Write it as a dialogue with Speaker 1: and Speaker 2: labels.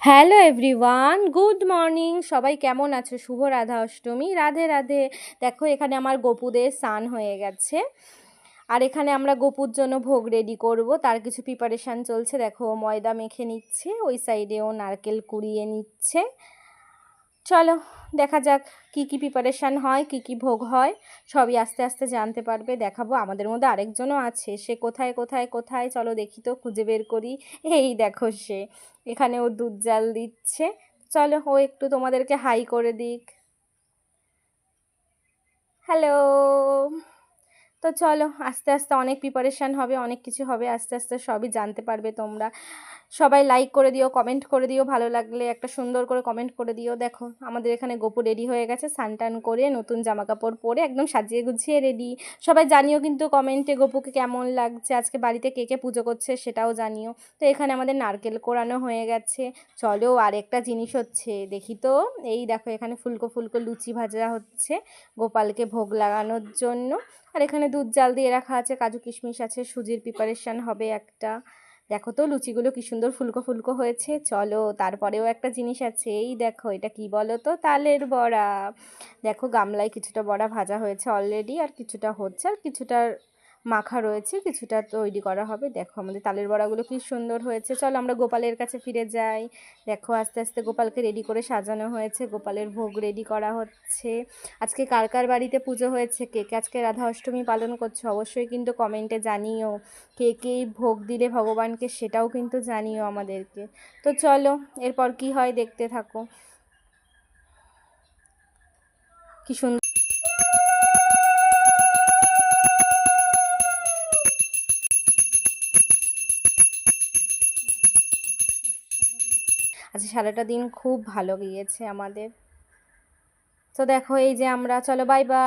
Speaker 1: Hello everyone, good morning. সবাই কেমন আছো? শুভ রাধা অষ্টমী। রাধে রাধে। দেখো এখানে আমার গপুদের স্নান হয়ে গেছে, আর এখানে আমরা গপুর জন্য ভোগ রেডি করব, তার কিছু প্রিপারেশান চলছে। দেখো ময়দা মেখে নিচ্ছে, ওই সাইডেও নারকেল কুড়িয়ে নিচ্ছে। চলো দেখা যাক কি কি প্রিপারেশান হয়, কি কি ভোগ হয়, সবই আস্তে আস্তে জানতে পারবে, দেখাবো। আমাদের মধ্যে আরেকজনও আছে, সে কোথায় কোথায় কোথায়, চলো দেখি তো, খুঁজে বের করি। এই দেখো সে এখানে, ও দুধ জাল দিচ্ছে। চলো ও একটু তোমাদেরকে হাই করে দিক। হ্যালো। তো চলো আস্তে আস্তে অনেক প্রিপারেশান হবে, অনেক কিছু হবে, আস্তে আস্তে সবই জানতে পারবে তোমরা। সবাই লাইক করে দিও, কমেন্ট করে দিও, ভালো লাগলে একটা সুন্দর করে কমেন্ট করে দিও। দেখো আমাদের এখানে গপু রেডি হয়ে গেছে, স্নান করে নতুন জামা কাপড় পরে একদম সাজিয়ে গুছিয়ে রেডি। সবাই জানিও কিন্তু কমেন্টে গপুকে কেমন লাগছে, আজকে বাড়িতে কে কে পুজো করছে সেটাও জানিও। তো এখানে আমাদের নারকেল কোড়ানো হয়ে গেছে। চলো আরেকটা জিনিস হচ্ছে, দেখি তো। এই দেখো এখানে ফুলকো ফুলকো লুচি ভাজা হচ্ছে গোপালকে ভোগ লাগানোর জন্য। আর এখানে দুধ জাল দিয়ে রাখা আছে, কাজু কিশমিশ আছে, সুজির প্রিপারেশান হবে একটা। দেখো তো লুচিগুলো কি সুন্দর ফুলকো ফুলকো হয়েছে। চলো তারপরেও একটা জিনিস আছে, এই দেখো এটা কি বলো তো, তালের বড়া। দেখো গামলায় কিছুটা বড়া ভাজা হয়েছে অলরেডি, আর কিছুটা হচ্ছে, আর কিছুটা মাখা রয়েছে, কিছুটা তৈরি করা হবে। দেখো আমাদের তালের বড়াগুলো কি সুন্দর হয়েছে। চলো আমরা গোপালের কাছে ফিরে যাই। দেখো আস্তে আস্তে গোপালকে রেডি করে সাজানো হয়েছে, গোপালের ভোগ রেডি করা হচ্ছে। আজকে কার কার বাড়িতে পুজো হয়েছে, কে কে আজকে রাধা অষ্টমী পালন করছে, অবশ্যই কিন্তু কমেন্টে জানিও। কে কে ভোগ দিলে ভগবানকে সেটাও কিন্তু জানিও আমাদেরকে। তো চলো এরপর কি হয় দেখতে থাকো। কি সুন্দর। আজকে সারাটা দিন খুব ভালো গিয়েছে আমাদের। তো দেখো এই যে আমরা, চলো বাই বাই।